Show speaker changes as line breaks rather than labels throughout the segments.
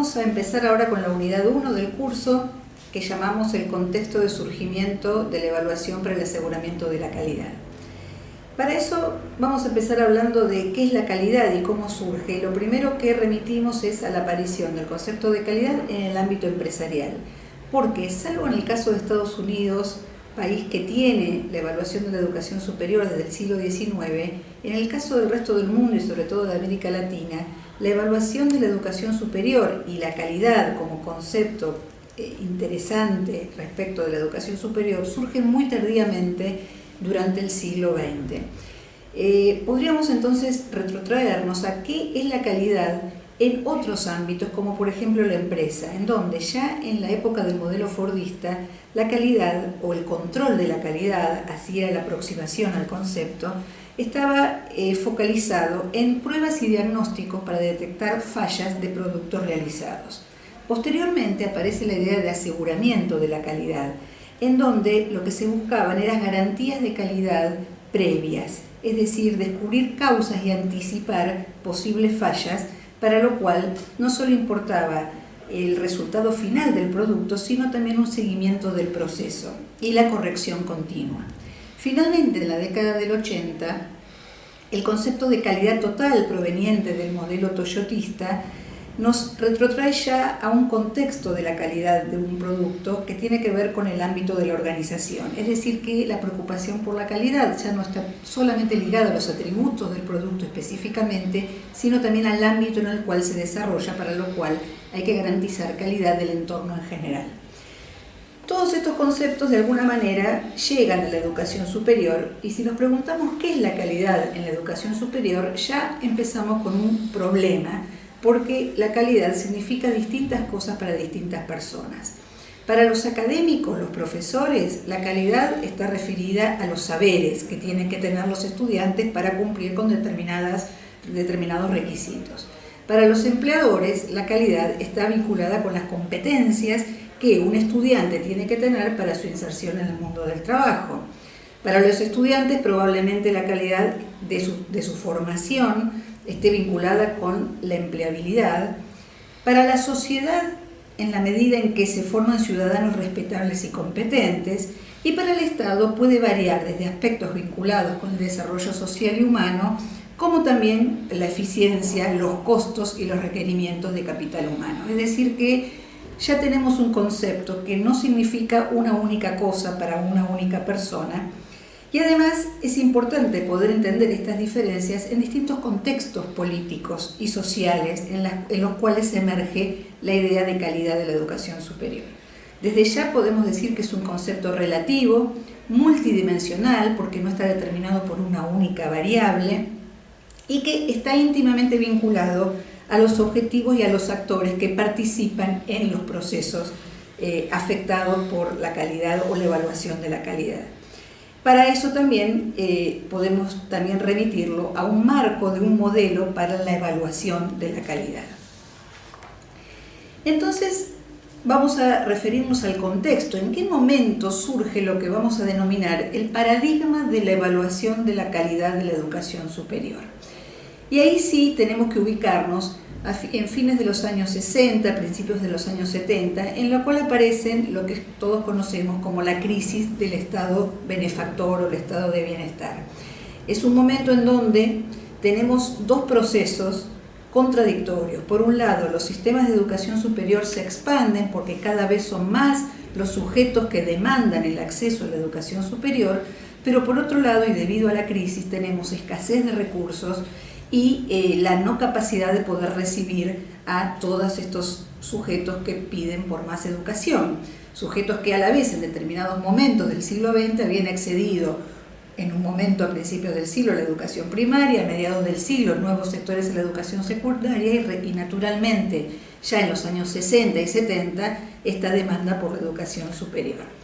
Vamos a empezar ahora con la unidad 1 del curso, que llamamos el contexto de surgimiento de la evaluación para el aseguramiento de la calidad. Para eso vamos a empezar hablando de qué es la calidad y cómo surge. Lo primero que remitimos es a la aparición del concepto de calidad en el ámbito empresarial, porque salvo en el caso de Estados Unidos, país que tiene la evaluación de la educación superior desde el siglo XIX, en el caso del resto del mundo y sobre todo de América Latina, la evaluación de la educación superior y la calidad como concepto interesante respecto de la educación superior surgen muy tardíamente durante el siglo XX. Podríamos entonces retrotraernos a qué es la calidad en otros ámbitos, como por ejemplo la empresa, en donde ya en la época del modelo fordista, la calidad o el control de la calidad, así era la aproximación al concepto, estaba focalizado en pruebas y diagnósticos para detectar fallas de productos realizados. Posteriormente aparece la idea de aseguramiento de la calidad, en donde lo que se buscaban eran garantías de calidad previas, es decir, descubrir causas y anticipar posibles fallas, para lo cual no solo importaba el resultado final del producto, sino también un seguimiento del proceso y la corrección continua. Finalmente, en la década del 80, el concepto de calidad total proveniente del modelo toyotista nos retrotrae ya a un contexto de la calidad de un producto que tiene que ver con el ámbito de la organización. Es decir, que la preocupación por la calidad ya no está solamente ligada a los atributos del producto específicamente, sino también al ámbito en el cual se desarrolla, para lo cual hay que garantizar calidad del entorno en general. Todos estos conceptos de alguna manera llegan a la educación superior, y si nos preguntamos qué es la calidad en la educación superior, ya empezamos con un problema, porque la calidad significa distintas cosas para distintas personas. Para los académicos, los profesores, la calidad está referida a los saberes que tienen que tener los estudiantes para cumplir con determinados requisitos. Para los empleadores, la calidad está vinculada con las competencias que un estudiante tiene que tener para su inserción en el mundo del trabajo. Para los estudiantes, probablemente la calidad de su formación esté vinculada con la empleabilidad. Para la sociedad, en la medida en que se forman ciudadanos respetables y competentes, y para el Estado puede variar desde aspectos vinculados con el desarrollo social y humano, como también la eficiencia, los costos y los requerimientos de capital humano. Es decir, que ya tenemos un concepto que no significa una única cosa para una única persona. Y además es importante poder entender estas diferencias en distintos contextos políticos y sociales en los cuales emerge la idea de calidad de la educación superior. Desde ya podemos decir que es un concepto relativo, multidimensional, porque no está determinado por una única variable, y que está íntimamente vinculado a los objetivos y a los actores que participan en los procesos afectados por la calidad o la evaluación de la calidad. Para eso también podemos también remitirlo a un marco de un modelo para la evaluación de la calidad. Entonces, vamos a referirnos al contexto. ¿En qué momento surge lo que vamos a denominar el paradigma de la evaluación de la calidad de la educación superior? Y ahí sí tenemos que ubicarnos en fines de los años 60, principios de los años 70, en la cual aparecen lo que todos conocemos como la crisis del estado benefactor o el estado de bienestar. Es un momento en donde tenemos dos procesos contradictorios. Por un lado, los sistemas de educación superior se expanden porque cada vez son más los sujetos que demandan el acceso a la educación superior, pero por otro lado, y debido a la crisis, tenemos escasez de recursos y la no capacidad de poder recibir a todos estos sujetos que piden por más educación, sujetos que a la vez en determinados momentos del siglo XX habían accedido en un momento a principios del siglo a la educación primaria, a mediados del siglo nuevos sectores de la educación secundaria y naturalmente ya en los años 60 y 70 esta demanda por la educación superior.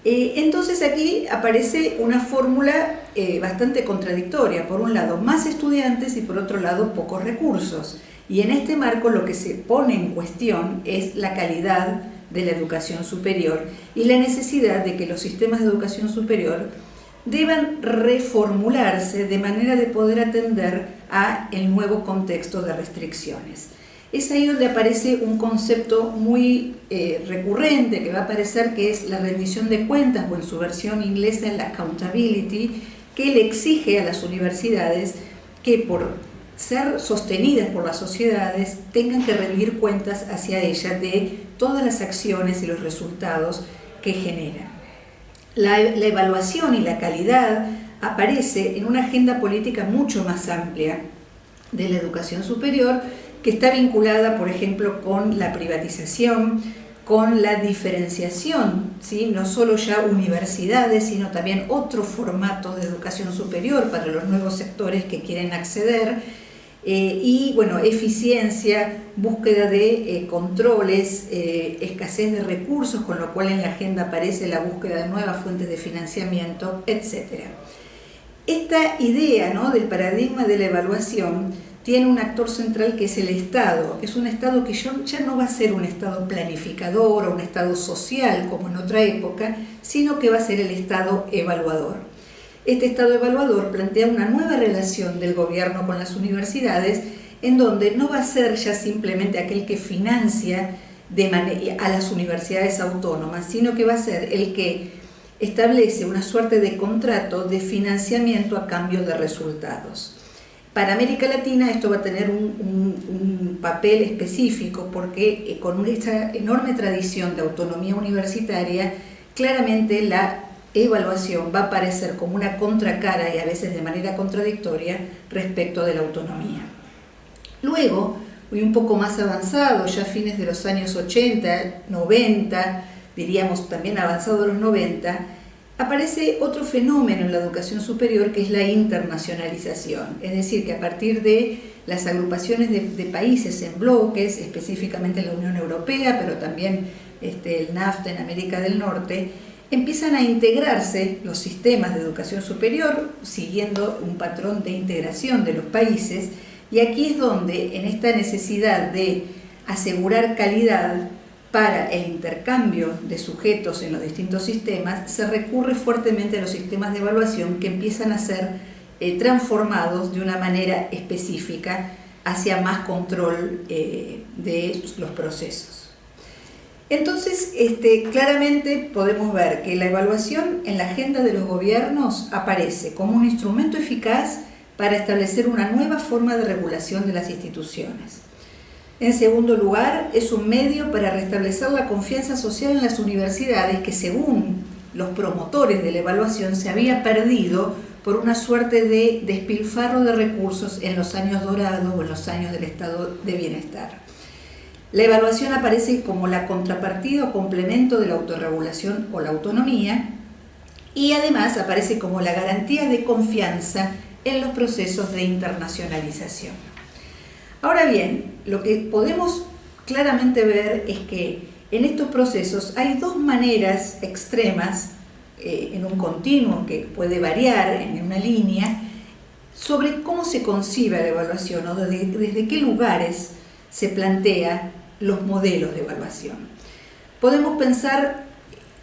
Entonces aquí aparece una fórmula bastante contradictoria. Por un lado, más estudiantes y por otro lado, pocos recursos. Y en este marco lo que se pone en cuestión es la calidad de la educación superior y la necesidad de que los sistemas de educación superior deban reformularse de manera de poder atender a el nuevo contexto de restricciones. es ahí donde aparece un concepto muy recurrente que va a aparecer, que es la rendición de cuentas, o en su versión inglesa la accountability, que le exige a las universidades que por ser sostenidas por las sociedades tengan que rendir cuentas hacia ellas de todas las acciones y los resultados que generan. La evaluación y la calidad aparece en una agenda política mucho más amplia de la educación superior, que está vinculada, por ejemplo, con la privatización, con la diferenciación, ¿sí? No solo ya universidades, sino también otros formatos de educación superior para los nuevos sectores que quieren acceder, y bueno, eficiencia, búsqueda de controles, escasez de recursos, con lo cual en la agenda aparece la búsqueda de nuevas fuentes de financiamiento, etc. Esta idea, ¿no?, del paradigma de la evaluación tiene un actor central que es el Estado. Es un Estado que ya no va a ser un Estado planificador o un Estado social como en otra época, sino que va a ser el Estado evaluador. Este Estado evaluador plantea una nueva relación del gobierno con las universidades, en donde no va a ser ya simplemente aquel que financia a las universidades autónomas, sino que va a ser el que establece una suerte de contrato de financiamiento a cambio de resultados. Para América Latina esto va a tener un papel específico porque con esta enorme tradición de autonomía universitaria, claramente la evaluación va a aparecer como una contracara y a veces de manera contradictoria respecto de la autonomía. Luego, y un poco más avanzado, ya a fines de los años 80, 90, diríamos también avanzado de los 90, aparece otro fenómeno en la educación superior que es la internacionalización, es decir, que a partir de las agrupaciones de países en bloques, específicamente la Unión Europea, pero también el NAFTA en América del Norte, empiezan a integrarse los sistemas de educación superior siguiendo un patrón de integración de los países, y aquí es donde en esta necesidad de asegurar calidad para el intercambio de sujetos en los distintos sistemas, se recurre fuertemente a los sistemas de evaluación que empiezan a ser transformados de una manera específica hacia más control de los procesos. Entonces, claramente podemos ver que la evaluación en la agenda de los gobiernos aparece como un instrumento eficaz para establecer una nueva forma de regulación de las instituciones. En segundo lugar, es un medio para restablecer la confianza social en las universidades que, según los promotores de la evaluación, se había perdido por una suerte de despilfarro de recursos en los años dorados o en los años del estado de bienestar. La evaluación aparece como la contrapartida o complemento de la autorregulación o la autonomía, y además aparece como la garantía de confianza en los procesos de internacionalización. Ahora bien, lo que podemos claramente ver es que en estos procesos hay dos maneras extremas, en un continuo que puede variar en una línea, sobre cómo se concibe la evaluación o desde qué lugares se plantea los modelos de evaluación. Podemos pensar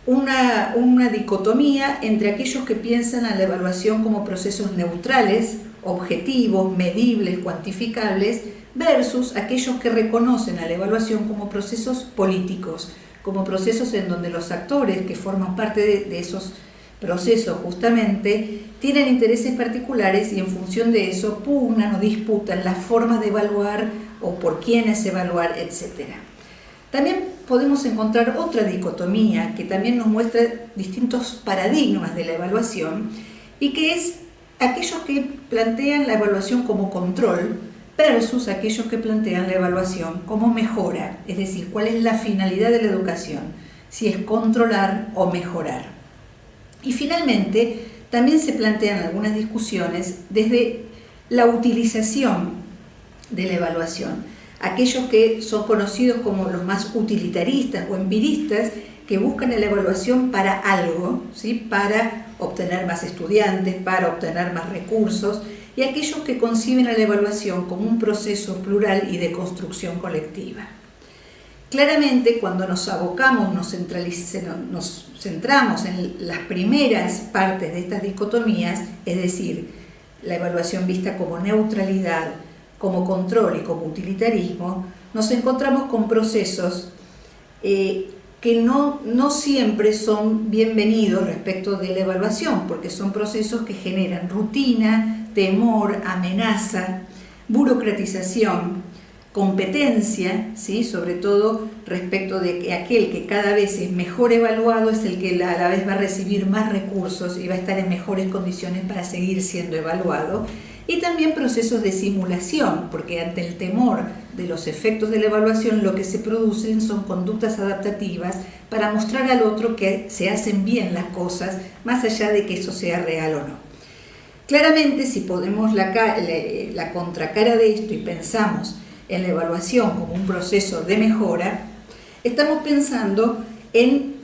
una dicotomía entre aquellos que piensan a la evaluación como procesos neutrales, objetivos, medibles, cuantificables, versus aquellos que reconocen a la evaluación como procesos políticos, como procesos en donde los actores que forman parte de esos procesos justamente tienen intereses particulares y en función de eso pugnan o disputan las formas de evaluar o por quiénes evaluar, etc. También podemos encontrar otra dicotomía que también nos muestra distintos paradigmas de la evaluación y que es aquellos que plantean la evaluación como control versus aquellos que plantean la evaluación como mejora, es decir, cuál es la finalidad de la educación, si es controlar o mejorar. Y finalmente, también se plantean algunas discusiones desde la utilización de la evaluación, aquellos que son conocidos como los más utilitaristas o empiristas, que buscan la evaluación para algo, ¿sí?, para obtener más estudiantes, para obtener más recursos, y aquellos que conciben a la evaluación como un proceso plural y de construcción colectiva. Claramente, cuando nos abocamos, nos centramos en las primeras partes de estas dicotomías, es decir, la evaluación vista como neutralidad, como control y como utilitarismo, nos encontramos con procesos que no siempre son bienvenidos respecto de la evaluación, porque son procesos que generan rutina, temor, amenaza, burocratización, competencia, ¿sí? Sobre todo respecto de que aquel que cada vez es mejor evaluado es el que a la vez va a recibir más recursos y va a estar en mejores condiciones para seguir siendo evaluado. Y también procesos de simulación, porque ante el temor de los efectos de la evaluación lo que se producen son conductas adaptativas para mostrar al otro que se hacen bien las cosas, más allá de que eso sea real o no. Claramente, si ponemos la contracara de esto y pensamos en la evaluación como un proceso de mejora, estamos pensando en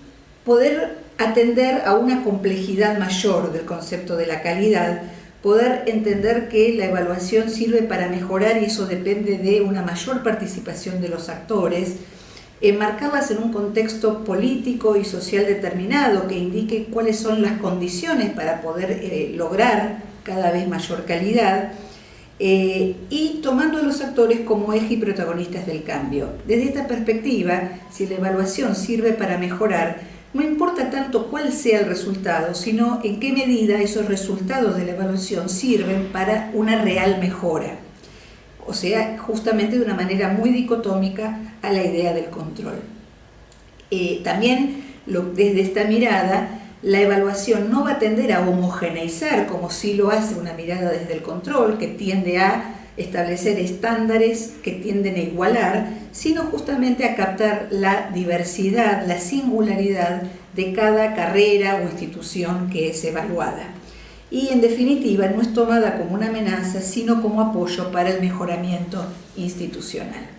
poder atender a una complejidad mayor del concepto de la calidad, poder entender que la evaluación sirve para mejorar y eso depende de una mayor participación de los actores, enmarcarlas en un contexto político y social determinado que indique cuáles son las condiciones para poder lograr cada vez mayor calidad, y tomando a los actores como eje y protagonistas del cambio. Desde esta perspectiva, si la evaluación sirve para mejorar, no importa tanto cuál sea el resultado, sino en qué medida esos resultados de la evaluación sirven para una real mejora. O sea, justamente de una manera muy dicotómica a la idea del control. También desde esta mirada, la evaluación no va a tender a homogeneizar, como sí lo hace una mirada desde el control, que tiende a establecer estándares que tienden a igualar, sino justamente a captar la diversidad, la singularidad de cada carrera o institución que es evaluada. Y en definitiva no es tomada como una amenaza, sino como apoyo para el mejoramiento institucional.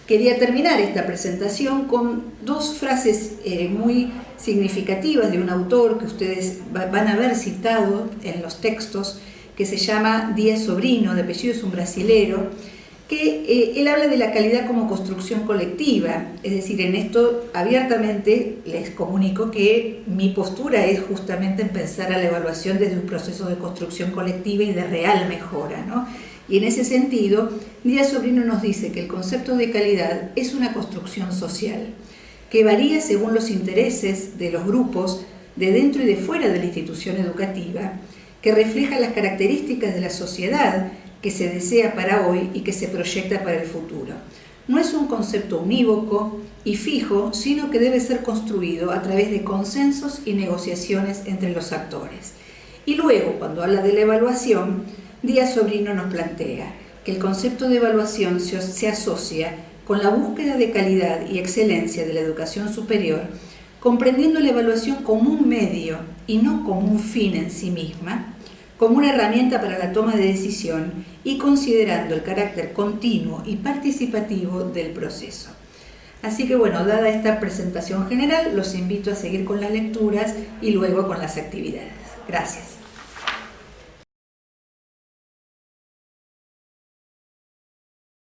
Quería terminar esta presentación con dos frases muy significativas de un autor que ustedes van a ver citado en los textos, que se llama Díaz Sobrino, de apellido es un brasilero, que él habla de la calidad como construcción colectiva. Es decir, en esto abiertamente les comunico que mi postura es justamente en pensar a la evaluación desde un proceso de construcción colectiva y de real mejora, ¿no? Y en ese sentido, Díaz Sobrino nos dice que el concepto de calidad es una construcción social, que varía según los intereses de los grupos de dentro y de fuera de la institución educativa, que refleja las características de la sociedad que se desea para hoy y que se proyecta para el futuro. No es un concepto unívoco y fijo, sino que debe ser construido a través de consensos y negociaciones entre los actores. Y luego, cuando habla de la evaluación, Díaz Sobrino nos plantea que el concepto de evaluación se asocia con la búsqueda de calidad y excelencia de la educación superior, comprendiendo la evaluación como un medio y no como un fin en sí misma, como una herramienta para la toma de decisión y considerando el carácter continuo y participativo del proceso. Así que bueno, dada esta presentación general, los invito a seguir con las lecturas y luego con las actividades. Gracias.